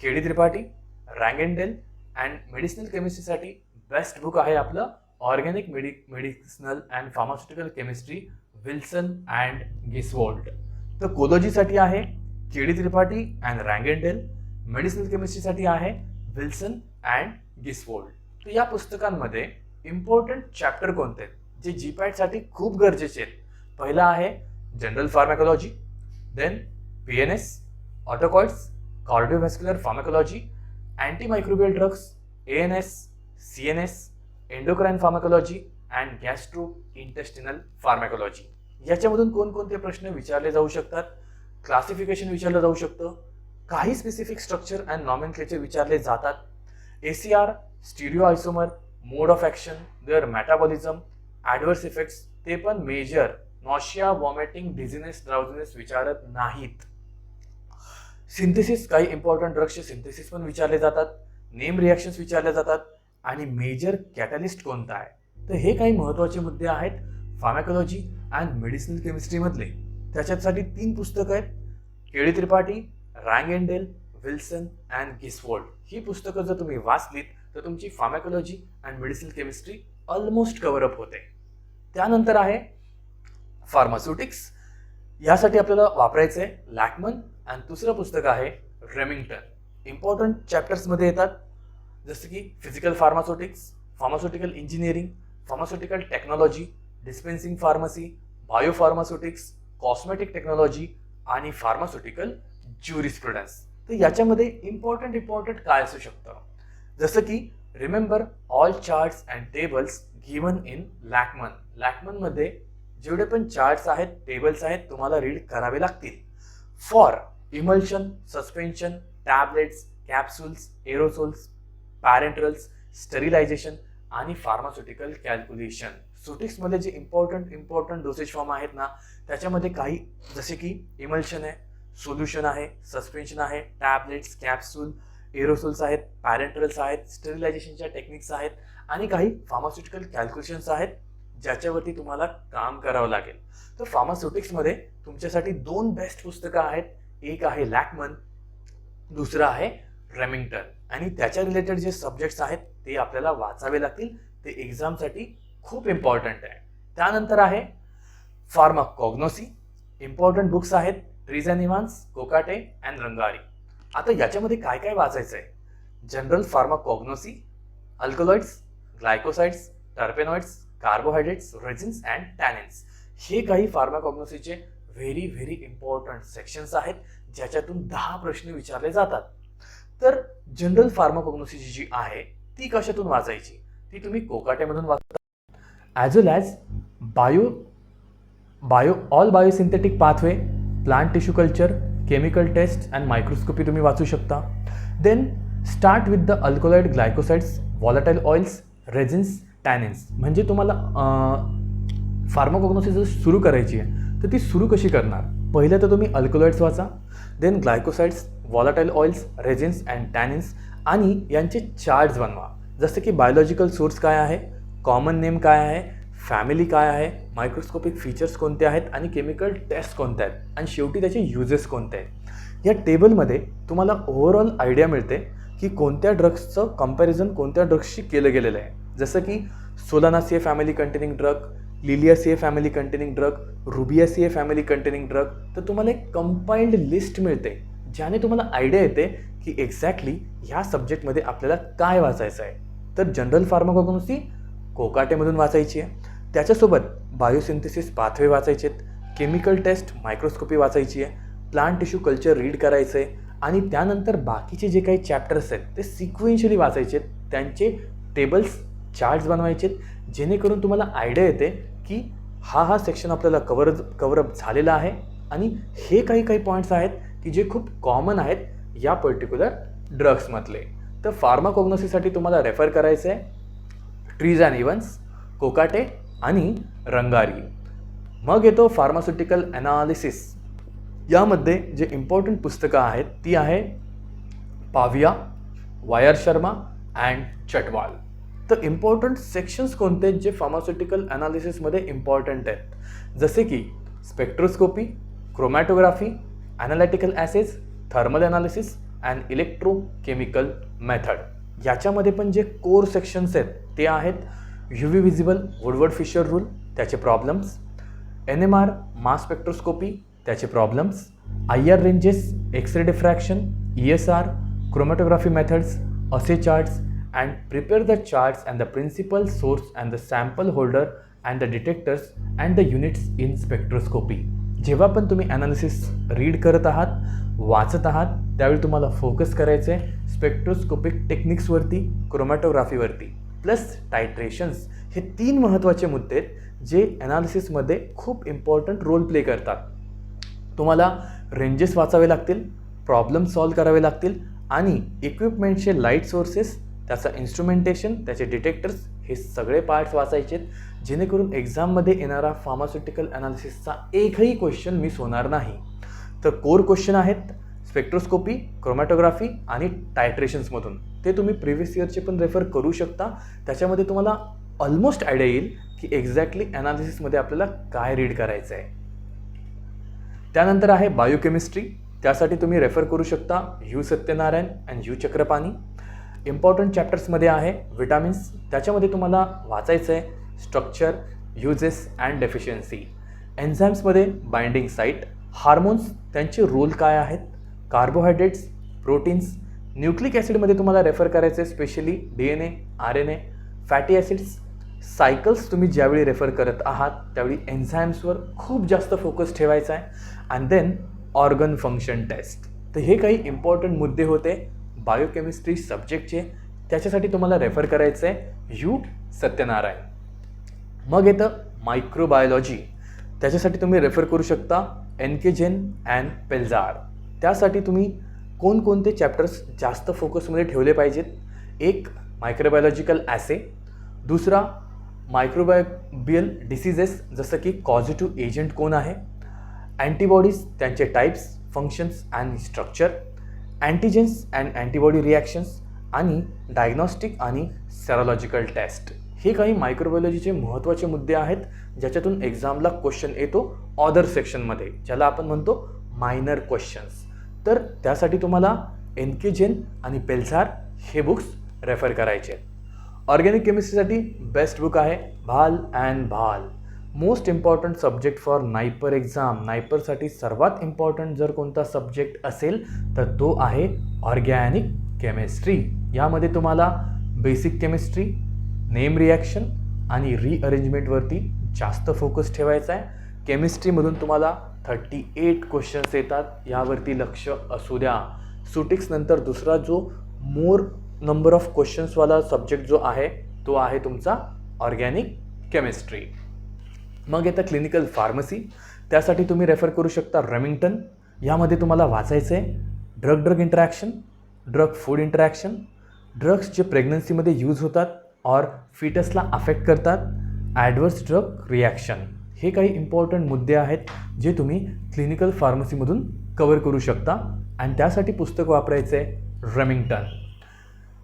K D. Tripathi, Rang and Dale and medicinal केमिस्ट्रीसाठी बेस्ट बुक आहे आपलं organic medicinal and pharmaceutical chemistry, Wilson and Gisvold. तर कोलॉजीसाठी आहे K D. Tripathi and Rang and Dale, medicinal केमिस्ट्रीसाठी आहे विल्सन अँड गिसवॉल्ड. तर या पुस्तकांमध्ये इम्पॉर्टंट चॅप्टर कोणते आहेत जे जीपॅटसाठी खूप गरजेचे आहेत? पहिला आहे general pharmacology, then PNS, autacoids, cardiovascular pharmacology, antimicrobial drugs, ANS, CNS, endocrine pharmacology and gastro intestinal pharmacology. याच्यामधून कोणकोणते प्रश्न विचारले जाऊ शकतात? क्लासिफिकेशन विचारलं जाऊ शकतं, काही स्पेसिफिक स्ट्रक्चर अँड नॉमेनक्लेचर विचारले जातात, ACR, stereo isomer, mode of action, their metabolism, adverse effects, ते पण major nausea, vomiting, dizziness, drowsiness विचारत नाहीत. सिंथेसिस, काही इम्पॉर्टंट ड्रग्सचे सिंथेसिस पण विचारले जातात, नेम रिॲक्शन्स विचारले जातात आणि मेजर कॅटलिस्ट कोणता आहे. तर हे काही महत्त्वाचे मुद्दे आहेत फार्मॅकोलॉजी अँड मेडिसिनल केमिस्ट्रीमधले. त्याच्यासाठी 3 पुस्तकं आहेत, के.डी. त्रिपाठी, रँगेंडेल, विल्सन अँड गिसवॉल्ड ही पुस्तकं जर तुम्ही वाचलीत तर तुमची pharmacology and medicinal chemistry almost cover up होते. त्यानंतर आहे फार्मास्युटिक्स. यासाठी आपल्याला वापरायचं आहे लॅकमन आणि दुसरं पुस्तक आहे रेमिंग्टन. इम्पॉर्टंट चॅप्टर्समध्ये येतात जसं की physical pharmaceutics, pharmaceutical engineering, pharmaceutical technology, dispensing pharmacy, biopharmaceutics, cosmetic technology आणि फार्मास्युटिकल ज्युरिस्प्रुडन्स. तर याच्यामध्ये इम्पॉर्टंट काय असू शकतं, जसं की remember all charts and tables given in Lachman. लॅकमनमध्ये जेवढे पण चार्ट्स आहेत, टेबल्स आहेत, तुम्हाला रीड करावे लागतील. For emulsion, suspension, tablets, capsules, aerosols, parenterals, sterilization आणि फार्मास्युटिकल कॅल्क्युलेशन. सुटिक्समध्ये जे इम्पॉर्टंट डोसेज फॉर्म आहेत ना, त्याच्यामध्ये काही जसे की इमल्शन आहे, सोल्युशन आहे, सस्पेन्शन आहे, टॅबलेट्स, कॅप्सूल, एरोसोल्स आहेत, पॅरेंट्रल्स आहेत, स्टरिलायझेशनच्या टेक्निक्स आहेत आणि काही फार्मास्युटिकल कॅल्क्युलेशन्स आहेत ज्याच्यावरती तुम्हाला काम करावं लागेल. तर फार्मास्युटिक्समध्ये तुमच्यासाठी 2 बेस्ट पुस्तकं आहेत. एक आहे लॅकमन, दुसरं आहे रेमिंग्टन. आणि त्याच्या रिलेटेड जे सब्जेक्ट्स आहेत ते आपल्याला वाचावे लागतील. ते एक्झामसाठी खूप इम्पॉर्टंट आहे. त्यानंतर आहे फार्माकॉग्नोसी. इम्पॉर्टंट बुक्स आहेत Trease and Evans, Kokate and Rangari. आता याच्यामध्ये काय काय वाचायचं आहे? General pharmacognosy, alkaloids, glycosides, terpenoids, carbohydrates, resins and tannins. हे काही फार्माकॉग्नोसीचे व्हेरी इम्पॉर्टंट सेक्शन्स आहेत ज्याच्यातून 10 प्रश्न विचारले जातात. तर जनरल फार्माकॉग्नोसी जी आहे ती कशातून वाचायची? ती तुम्ही कोकाटेमधून वाचता, as well as all biosynthetic pathway, plant tissue culture, chemical test and microscopy तुम्ही वाचू शकता. Then start with the alkaloid, glycosides, volatile oils, resins, tannins. म्हणजे तुम्हाला फार्माकॉग्नोसी जर सुरू करायची आहे तर ती सुरू कशी करणार? पहिलं तर तुम्ही अल्कलॉइड्स वाचा, then glycosides, volatile oils, resins and tannins आणि यांचे चार्ट्स बनवा. जसं की बायोलॉजिकल सोर्स काय आहे, कॉमन नेम काय आहे, फॅमिली काय आहे, मायक्रोस्कोपिक फीचर्स कोणते आहेत आणि केमिकल टेस्ट कोणते आहेत आणि शेवटी त्याचे युजेस कोणते आहेत. या टेबलमध्ये तुम्हाला ओव्हरऑल आयडिया मिळते की कोणत्या ड्रग्सचं कंपॅरिझन कोणत्या ड्रग्सशी केलं गेलेलं आहे. जसं की Solanaceae family containing drug, Liliaceae family containing drug, Rubiaceae family containing drug. तर तुम्हाला एक कंपाइल्ड लिस्ट मिळते ज्याने तुम्हाला आयडिया येते की एक्झॅक्टली ह्या सब्जेक्टमध्ये आपल्याला काय वाचायचं आहे. तर जनरल फार्माकॉग्नोसी कोकाटेमधून वाचायची आहे, त्याच्यासोबत बायोसिंथेसिस पाथवे वाचायचे आहेत, केमिकल टेस्ट, मायक्रोस्कोपी वाचायची आहे, प्लांट टिश्यू कल्चर रीड करायचं आहे आणि त्यानंतर बाकीचे जे काही चॅप्टर्स आहेत ते सिक्वेन्शियली वाचायचे आहेत. त्यांचे टेबल्स, चार्ट्स बनवायचे आहेत जेणेकरून तुम्हाला आयडिया येते की हा सेक्शन आपल्याला कव्हरअप झालेला आहे आणि हे काही पॉईंट्स आहेत की जे खूप कॉमन आहेत या पर्टिक्युलर ड्रग्समधले. तर फार्माकॉग्नोसीसाठी तुम्हाला रेफर करायचं आहे ट्रीज अँड इव्हान्स, कोकाटे आणि रंगारी. मग येतो फार्मास्युटिकल ॲनालिसिस. यामध्ये जे इम्पॉर्टंट पुस्तकं आहेत ती आहे Pavia, wire Sharma and Chatwal. तर इम्पॉर्टंट सेक्शन्स कोणते आहेत जे फार्मास्युटिकल ॲनालिसिसमध्ये इम्पॉर्टंट आहेत? जसे की spectroscopy, chromatography, analytical assays, thermal analysis and electrochemical method. याच्यामध्ये पण जे कोर सेक्शन्स आहेत ते आहेत UV visible Woodward Fischer rule, त्याचे प्रॉब्लेम्स, NMR मास स्पेक्ट्रोस्कोपी, त्याचे problems, IR ranges, X ray diffraction, ESR, chromatography methods, असे charts and prepare the charts and the principal source and the sample holder and the detectors and the units in spectroscopy. जेव्हा पण तुम्ही ॲनालिसिस रीड करत आहात, वाचत आहात, त्यावेळी तुम्हाला फोकस करायचं आहे स्पेक्ट्रोस्कोपिक टेक्निक्सवरती, क्रोमॅटोग्राफीवरती प्लस टायट्रेशन्स. हे 3 महत्त्वाचे मुद्दे आहेत जे ॲनालिसिसमध्ये खूप इम्पॉर्टंट रोल प्ले करतात. तुम्हाला रेंजेस वाचावे लागतील, प्रॉब्लेम सॉल्व करावे लागतील आणि इक्विपमेंटचे लाईट सोर्सेस, त्याचं इन्स्ट्रुमेंटेशन, त्याचे डिटेक्टर्स, हे सगळे पार्ट्स वाचायचे आहेत जेणेकरून एक्झाममध्ये येणारा फार्मास्युटिकल ॲनालिसिसचा एकही क्वेश्चन मिस होणार नाही. तर कोर क्वेश्चन आहेत स्पेक्ट्रोस्कोपी, क्रोमॅटोग्राफी आणि टायट्रेशन्समधून. ते तुम्ही प्रिव्हियस इयरचे पण रेफर करू शकता. त्याच्यामध्ये तुम्हाला ऑलमोस्ट आयडिया येईल की एक्झॅक्टली ॲनालिसिसमध्ये आपल्याला काय रीड करायचं आहे. त्यानंतर आहे बायोकेमिस्ट्री. त्यासाठी तुम्ही रेफर करू शकता U Satyanarayana and U Chakrapani. Important चॅप्टर्समध्ये आहे विटामिन्स, त्याच्यामध्ये तुम्हाला वाचायचं आहे स्ट्रक्चर, युजेस अँड डेफिशियन्सी. एन्झाईम्समध्ये बाइंडिंग साईट, हार्मोन्स त्यांचे रोल काय आहेत, कार्बोहायड्रेट्स, प्रोटीन्स. न्यूक्लिक ॲसिडमध्ये तुम्हाला रेफर करायचं आहे specially DNA, RNA, fatty acids. Cycles तुम्ही ज्यावेळी रेफर करत आहात त्यावेळी एन्झाईम्सवर खूप जास्त फोकस ठेवायचा आहे. And then organ function test. तर हे काही इम्पॉर्टंट मुद्दे होते बायोकेमिस्ट्री सब्जेक्टचे, त्याच्यासाठी तुम्हाला रेफर करायचं आहे यू सत्यनारायण. मग येतं मायक्रोबायोलॉजी, त्याच्यासाठी तुम्ही रेफर करू शकता NK Jain अँड पेल्झार. त्यासाठी तुम्ही कोणकोणते चॅप्टर्स जास्त फोकसमध्ये ठेवले पाहिजेत. एक मायक्रोबायोलॉजिकल ॲसे, दुसरा मायक्रोबायोबियल डिसीजेस जसं की कॉझिटिव्ह एजंट कोण आहे, अँटीबॉडीज त्यांचे types, functions and structure, antigens and antibody reactions आणि डायग्नॉस्टिक आणि सेरोलॉजिकल टेस्ट. हे काही मायक्रोबायोलॉजीचे महत्त्वाचे मुद्दे आहेत ज्याच्यातून एक्झामला क्वेश्चन येतो ऑदर सेक्शनमध्ये, ज्याला आपण म्हणतो मायनर क्वेश्चन्स. तर त्यासाठी तुम्हाला NK Jain आणि पेल्झार हे बुक्स रेफर करायचे आहेत. ऑर्गॅनिक केमिस्ट्रीसाठी बेस्ट बुक आहे Bahl and Bahl. Most important subject for NIPER exam. नायपरसाठी सर्वात इम्पॉर्टंट जर कोणता सब्जेक्ट असेल तर तो आहे ऑर्गॅनिक केमिस्ट्री. यामध्ये तुम्हाला बेसिक केमिस्ट्री, नेम रिॲक्शन आणि रिअरेंजमेंटवरती जास्त फोकस ठेवायचा आहे. केमिस्ट्रीमधून तुम्हाला 38 क्वेश्चन्स येतात, यावरती लक्ष असू द्या. सुटिक्स नंतर दुसरा जो मोर नंबर ऑफ क्वेश्चन्सवाला सब्जेक्ट जो आहे तो आहे तुमचा ऑर्गॅनिक केमिस्ट्री. मग येतं क्लिनिकल फार्मसी. त्यासाठी तुम्ही रेफर करू शकता रेमिंग्टन. यामध्ये तुम्हाला वाचायचं आहे drug interaction, drug food interaction, drugs जे प्रेग्नन्सीमध्ये यूज होतात और फिटसला अफेक्ट करतात, ॲडवर्स ड्रग रिॲक्शन. हे काही इम्पॉर्टंट मुद्दे आहेत जे तुम्ही क्लिनिकल फार्मसीमधून कवर करू शकता आणि त्यासाठी पुस्तक वापरायचं आहे रेमिंग्टन.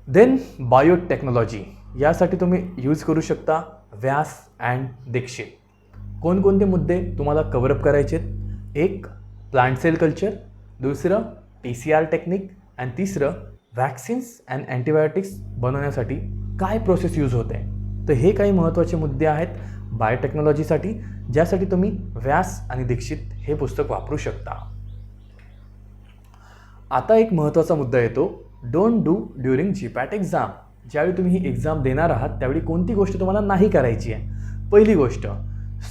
Then biotechnology. यासाठी तुम्ही यूज करू शकता व्यास अँड दीक्षित. कोणकोणते मुद्दे तुम्हाला कवरअप करायचे आहेत, एक प्लांट सेल कल्चर, दुसरं TCR टेक्निक आणि तिसरं वॅक्सिन्स अँड अँटीबायोटिक्स बनवण्यासाठी काय प्रोसेस यूज होते. तर हे काही महत्त्वाचे मुद्दे आहेत बायोटेक्नॉलॉजीसाठी, ज्यासाठी तुम्ही व्यास आणि दीक्षित हे पुस्तक वापरू शकता. आता एक महत्त्वाचा मुद्दा येतो don't do during GPAT exam. ज्यावेळी तुम्ही ही एक्झाम देणार आहात त्यावेळी कोणती गोष्ट तुम्हाला नाही करायची आहे. पहिली गोष्ट,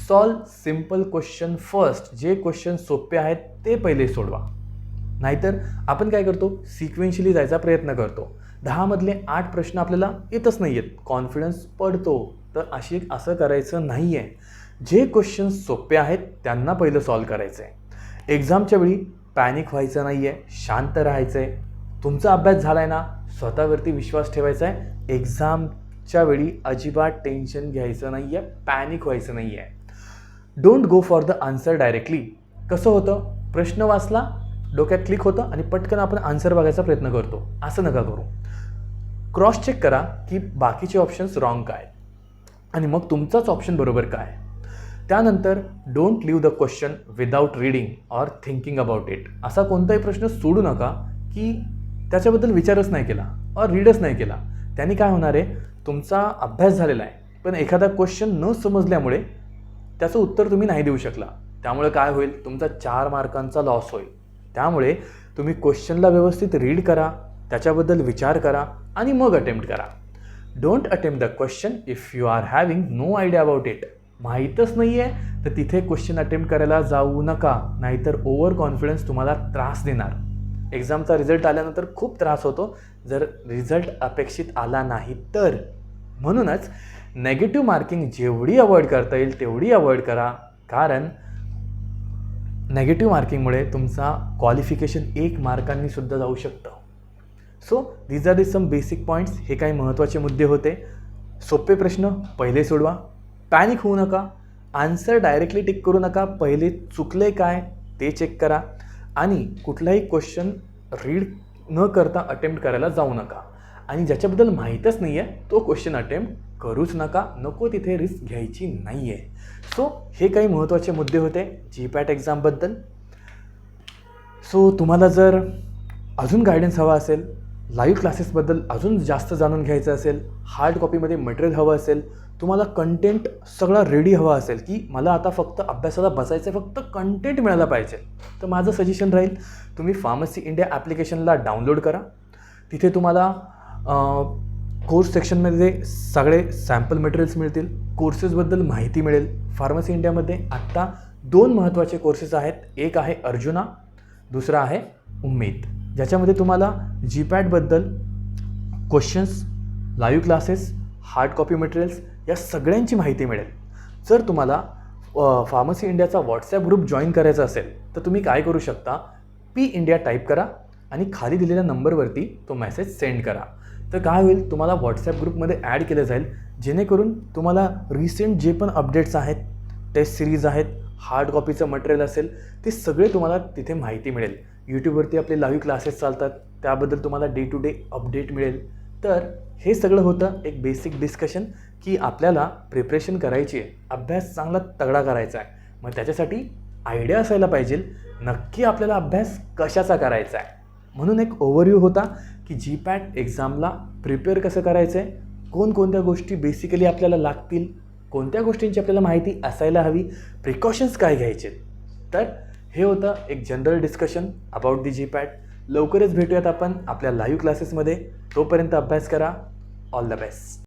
सॉल्व सिम्पल क्वेश्चन फर्स्ट. जे क्वेश्चन सोपे आहेत ते पहिले सोडवा. नाहीतर आपण काय करतो, सिक्वेन्शियली जायचा प्रयत्न करतो. 10 मधले 8 प्रश्न आपल्याला येतच नाही आहेत, कॉन्फिडन्स पडतो. तर असं करायचं नाही आहे. जे क्वेश्चन सोपे आहेत त्यांना पहिलं सॉल्व करायचं आहे. एक्झामच्या वेळी पॅनिक व्हायचं नाही आहे, शांत राहायचं आहे. तुमचा अभ्यास झाला आहे ना, स्वतःवरती विश्वास ठेवायचा आहे. एक्झामच्या वेळी अजिबात टेन्शन घ्यायचं नाही आहे, पॅनिक व्हायचं नाही आहे. Don't go for the answer directly. कसं होतं, प्रश्न वाचला, डोक्यात क्लिक होतं आणि पटकन आपण आन्सर बघायचा प्रयत्न करतो. असं नका करू. क्रॉस चेक करा की बाकीचे ऑप्शन्स रॉंग काय आणि मग तुमचाच ऑप्शन बरोबर काय. त्यानंतर don't leave the question without reading or thinking about it. असा कोणताही प्रश्न सोडू नका की त्याच्याबद्दल विचारच नाही केला और रीडच नाही केला. त्यांनी काय होणार आहे, तुमचा अभ्यास झालेला आहे पण एखादा क्वेश्चन न समजल्यामुळे त्याचं उत्तर तुम्ही नाही देऊ शकला. त्यामुळे काय होईल, तुमचा 4 मार्कांचा लॉस होईल. त्यामुळे तुम्ही क्वेश्चनला व्यवस्थित रीड करा, त्याच्याबद्दल विचार करा आणि मग अटेम्प्ट करा. Don't attempt the question if you are having no idea about it. माहीतच नाही आहे तर तिथे क्वेश्चन अटेम्प्ट करायला जाऊ नका, नाहीतर ओव्हर कॉन्फिडन्स तुम्हाला त्रास देणार. एक्झामचा रिझल्ट आल्यानंतर खूप त्रास होतो जर रिझल्ट अपेक्षित आला नाही तर. म्हणूनच नेगेटिव्ह मार्किंग जेवढी अवॉइड करता येईल तेवढी अवॉइड करा, कारण नेगेटिव्ह मार्किंगमुळे तुमचा क्वालिफिकेशन 1 मार्कांनी सुद्धा जाऊ शकतं. So these are the some basic points. हे काही महत्त्वाचे मुद्दे होते. सोपे प्रश्न पहिले सोडवा, पॅनिक होऊ नका, आन्सर डायरेक्टली टिक करू नका, पहिले चुकले काय ते चेक करा आणि कुठलाही क्वेश्चन रीड न करता अटेम्प्ट करायला जाऊ नका. आणि ज्याच्याबद्दल माहीतच नाही आहे तो क्वेश्चन अटेम्प्ट करूच नका, नको तिथे रिस्क घ्यायची नाही आहे. सो हे काही महत्त्वाचे मुद्दे होते GPAT एक्झामबद्दल. सो तुम्हाला जर अजून गायडन्स हवा असेल, लाईव्ह क्लासेसबद्दल अजून जास्त जाणून घ्यायचं असेल, हार्ड कॉपीमध्ये मटेरियल हवं असेल, तुम्हाला कंटेंट सगळा रेडी हवा असेल की मला आता फक्त अभ्यासाला बसायचं आहे, फक्त कंटेंट मिळायला पाहिजे, तर माझं सजेशन राहील तुम्ही फार्मसी इंडिया ॲप्लिकेशनला डाउनलोड करा. तिथे तुम्हाला कोर्स सेक्शनमध्ये सगळे सॅम्पल मटेरियल्स मिळतील, कोर्सेसबद्दल माहिती मिळेल. फार्मसी इंडियामध्ये आत्ता 2 महत्त्वाचे कोर्सेस आहेत. एक आहे अर्जुना, दुसरा आहे उम्मीद, ज्याच्यामध्ये तुम्हाला जीपॅटबद्दल questions, live classes, hard copy materials या सगळ्यांची माहिती मिळेल. जर तुम्हाला फार्मसी इंडियाचा व्हॉट्सॲप ग्रुप जॉईन करायचा असेल तर तुम्ही काय करू शकता, पी इंडिया टाईप करा आणि खाली दिलेल्या नंबरवरती तो मेसेज सेंड करा. तर काय होईल, तुम्हाला व्हॉट्सॲप ग्रुपमध्ये ॲड केलं जाईल, जेणेकरून तुम्हाला रिसेंट जे पण अपडेट्स आहेत, टेस्ट सिरीज आहेत, हार्ड कॉपीचं मटेरियल असेल, ते सगळे तुम्हाला तिथे माहिती मिळेल. यूट्यूबवरती आपले लाईव्ह क्लासेस चालतात, त्याबद्दल तुम्हाला डे टू डे अपडेट मिळेल. तर हे सगळं होतं एक बेसिक डिस्कशन की आपल्याला प्रिपरेशन करायची आहे, अभ्यास चांगला तगडा करायचा आहे. मग त्याच्यासाठी आयडिया असायला पाहिजे नक्की आपल्याला अभ्यास कशाचा करायचा आहे. म्हणून एक ओव्हरव्ह्यू होता की जीपॅट एक्झामला प्रिपेअर कसं करायचं आहे, कोणकोणत्या गोष्टी बेसिकली आपल्याला लागतील, कोणत्या गोष्टींची आपल्याला माहिती असायला हवी, प्रिकॉशन्स काय घ्यायचे. तर हे होतं एक general discussion about the GPAT. लवकरच भेटूयात आपण आपल्या लाईव्ह क्लासेसमध्ये. तोपर्यंत अभ्यास करा. All the best.